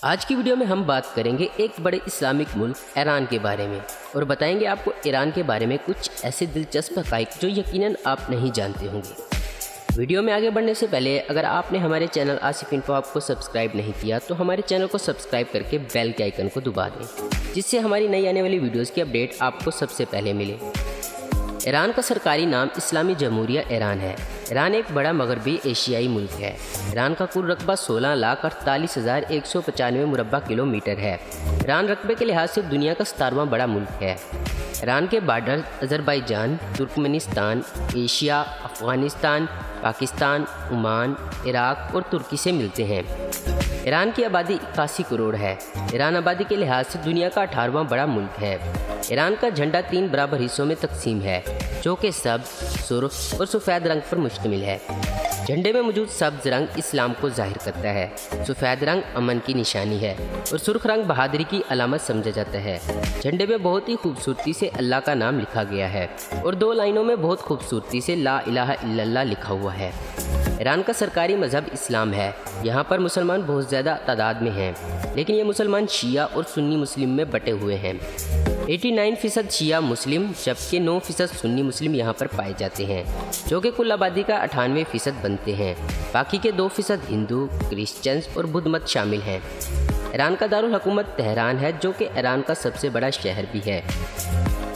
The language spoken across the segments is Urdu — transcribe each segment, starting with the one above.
آج کی ویڈیو میں ہم بات کریں گے ایک بڑے اسلامک ملک ایران کے بارے میں اور بتائیں گے آپ کو ایران کے بارے میں کچھ ایسے دلچسپ حقائق جو یقیناً آپ نہیں جانتے ہوں گے۔ ویڈیو میں آگے بڑھنے سے پہلے اگر آپ نے ہمارے چینل آصف انفو آپ کو سبسکرائب نہیں کیا تو ہمارے چینل کو سبسکرائب کر کے بیل کے آئیکن کو دبا دیں، جس سے ہماری نئی آنے والی ویڈیوز کی اپڈیٹ آپ کو سب سے پہلے ملے۔ ایران کا سرکاری نام اسلامی جمہوریہ ایران ہے۔ ایران ایک بڑا مغربی ایشیائی ملک ہے۔ ایران کا کل رقبہ 16,48,195 مربع کلومیٹر ہے۔ ایران رقبے کے لحاظ سے دنیا کا 17واں بڑا ملک ہے۔ ایران کے border Azerbaijan, ترکمنستان، Asia, Afghanistan, Pakistan, Oman, Iraq اور ترکی سے ملتے ہیں۔ ایران کی آبادی 81 کروڑ ہے۔ ایران آبادی کے لحاظ سے دنیا کا 18واں بڑا ملک ہے۔ ایران کا جھنڈا 3 برابر حصوں میں تقسیم ہے، جو کہ سبز، سرخ اور سفید رنگ پر مشتمل ہے۔ جھنڈے میں موجود سبز رنگ اسلام کو ظاہر کرتا ہے، سفید رنگ امن کی نشانی ہے اور سرخ رنگ بہادری کی علامت سمجھا جاتا ہے۔ جھنڈے میں بہت ہی خوبصورتی سے اللہ کا نام لکھا گیا ہے اور 2 لائنوں میں بہت خوبصورتی سے لا الہ الا اللہ لکھا ہوا ہے۔ ایران کا سرکاری مذہب اسلام ہے۔ یہاں پر مسلمان بہت زیادہ تعداد میں ہیں، لیکن یہ مسلمان شیعہ اور سنی مسلم میں بٹے ہوئے ہیں۔ 89% شیعہ مسلم جبکہ 9% سنی مسلم یہاں پر پائے جاتے ہیں، جو کہ کل آبادی کا 98% بنتے ہیں۔ باقی کے 2% ہندو، کرسچنز اور بدھ مت شامل ہیں۔ ایران کا دارالحکومت تہران ہے، جو کہ ایران کا سب سے بڑا شہر بھی ہے۔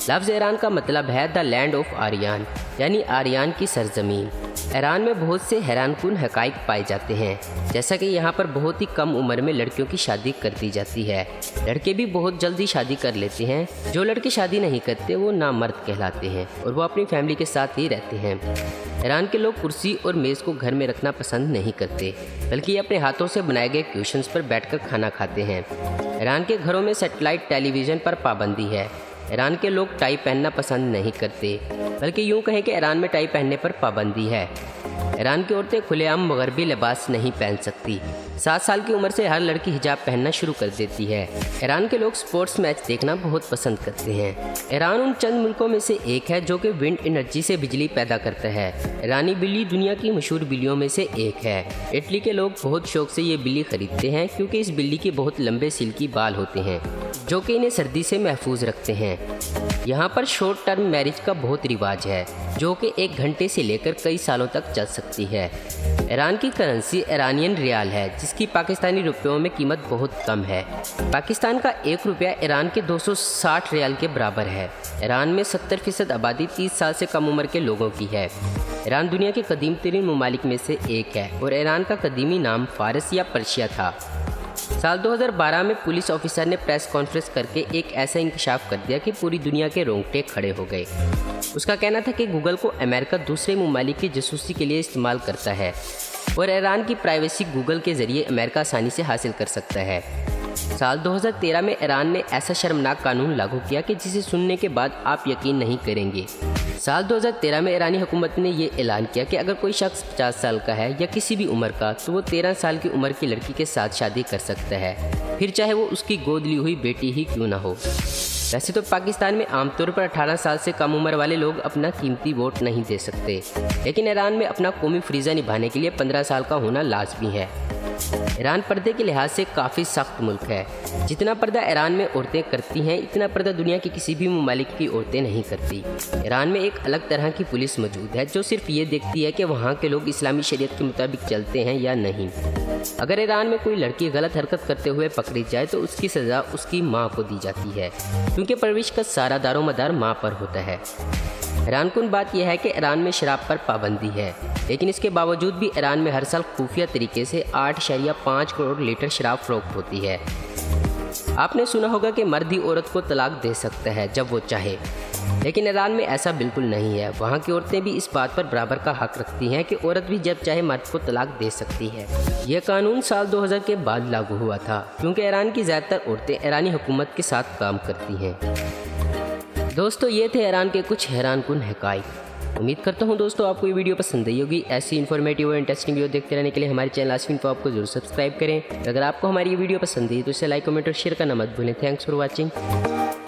لفظ ایران کا مطلب ہے دا لینڈ آف آریان، یعنی آریان کی سرزمین۔ ایران میں بہت سے حیران کن حقائق پائے جاتے ہیں، جیسا کہ یہاں پر بہت ہی کم عمر میں لڑکیوں کی شادی کر دی جاتی ہے۔ لڑکے بھی بہت جلدی شادی کر لیتے ہیں۔ جو لڑکے شادی نہیں کرتے وہ نامرد کہلاتے ہیں اور وہ اپنی فیملی کے ساتھ ہی رہتے ہیں۔ ایران کے لوگ کرسی اور میز کو گھر میں رکھنا پسند نہیں کرتے، بلکہ یہ اپنے ہاتھوں سے بنائے گئے کوشنز پر بیٹھ کر کھانا کھاتے ہیں۔ ایران کے گھروں میں سیٹلائٹ ٹیلی ویژن پر پابندی ہے۔ ایران کے لوگ ٹائی پہننا پسند نہیں کرتے، بلکہ یوں کہیں کہ ایران میں ٹائی پہننے پر پابندی ہے۔ ایران کی عورتیں کھلے عام مغربی لباس نہیں پہن سکتی۔ 7 سال کی عمر سے ہر لڑکی حجاب پہننا شروع کر دیتی ہے۔ ایران کے لوگ سپورٹس میچ دیکھنا بہت پسند کرتے ہیں۔ ایران ان چند ملکوں میں سے ایک ہے جو کہ ونڈ انرجی سے بجلی پیدا کرتا ہے۔ ایرانی بلی دنیا کی مشہور بلیوں میں سے ایک ہے۔ اٹلی کے لوگ بہت شوق سے یہ بلی خریدتے ہیں کیونکہ اس بلی کے بہت لمبے سلکی بال ہوتے ہیں، جو کہ انہیں سردی سے محفوظ رکھتے ہیں۔ یہاں پر شارٹ ٹرم میرج کا بہت رواج ہے، جو کہ 1 گھنٹے سے لے کر کئی سالوں تک چل سکتی ہے۔ ایران کی کرنسی ایرانین ریال ہے، جس کی پاکستانی روپیوں میں قیمت بہت کم ہے۔ پاکستان کا 1 روپیہ ایران کے 260 ریال کے برابر ہے۔ ایران میں 70% آبادی 30 سال سے کم عمر کے لوگوں کی ہے۔ ایران دنیا کے قدیم ترین ممالک میں سے ایک ہے اور ایران کا قدیمی نام فارس یا پرشیا تھا۔ سال 2012 میں پولیس آفیسر نے پریس کانفرنس کر کے ایک ایسا انکشاف کر دیا کہ پوری دنیا کے رونگٹے کھڑے ہو گئے۔ اس کا کہنا تھا کہ گوگل کو امریکہ دوسرے ممالک کی جاسوسی کے لیے استعمال کرتا ہے اور ایران کی پرائیویسی گوگل کے ذریعے امریکہ آسانی سے حاصل کر سکتا ہے۔ سال 2013 میں ایران نے ایسا شرمناک قانون لاگو کیا کہ جسے سننے کے بعد آپ یقین نہیں کریں گے۔ سال 2013 میں ایرانی حکومت نے یہ اعلان کیا کہ اگر کوئی شخص 50 سال کا ہے یا کسی بھی عمر کا تو وہ 13 سال کی عمر کی لڑکی کے ساتھ شادی کر سکتا ہے، پھر چاہے وہ اس کی گود لی ہوئی بیٹی ہی کیوں نہ ہو۔ ویسے تو پاکستان میں عام طور پر 18 سال سے کم عمر والے لوگ اپنا قیمتی ووٹ نہیں دے سکتے، لیکن ایران میں اپنا قومی فریضہ نبھانے کے لیے 15 سال کا ہونا لازمی ہے۔ ایران پردے کے لحاظ سے کافی سخت ملک ہے۔ جتنا پردہ ایران میں عورتیں کرتی ہیں اتنا پردہ دنیا کی کسی بھی ممالک کی عورتیں نہیں کرتی۔ ایران میں ایک الگ طرح کی پولیس موجود ہے جو صرف یہ دیکھتی ہے کہ وہاں کے لوگ اسلامی شریعت کے مطابق چلتے ہیں یا نہیں۔ اگر ایران میں کوئی لڑکی غلط حرکت کرتے ہوئے پکڑی جائے تو اس کی سزا اس کی ماں کو دی جاتی ہے، کیونکہ پرورش کا سارا دار و مدار ماں پر ہوتا ہے۔ حیران کن بات یہ ہے کہ ایران میں شراب پر پابندی ہے، لیکن اس کے باوجود بھی ایران میں ہر سال خفیہ طریقے سے 8.5 کروڑ لیٹر شراب فروخت ہوتی ہے۔ آپ نے سنا ہوگا کہ مرد ہی عورت کو طلاق دے سکتا ہے جب وہ چاہے، لیکن ایران میں ایسا بالکل نہیں ہے۔ وہاں کی عورتیں بھی اس بات پر برابر کا حق رکھتی ہیں کہ عورت بھی جب چاہے مرد کو طلاق دے سکتی ہے۔ یہ قانون سال 2000 کے بعد لاگو ہوا تھا، کیونکہ ایران کی زیادہ تر عورتیں ایرانی حکومت کے ساتھ کام کرتی ہیں۔ دوستو یہ تھے ایران کے کچھ حیران کن حقائق۔ امید کرتا ہوں دوستو آپ کو یہ ویڈیو پسند آئی ہوگی۔ ایسی انفارمیٹیو اور انٹرسٹنگ ویڈیو دیکھتے رہنے کے لیے ہمارے چینل آصف انفو آپ کو ضرور سبسکرائب کریں۔ اگر آپ کو ہماری یہ ویڈیو پسند آئی تو اسے لائک، کمنٹ اور شیئر کرنا مت بھولیں۔ Thanks for watching.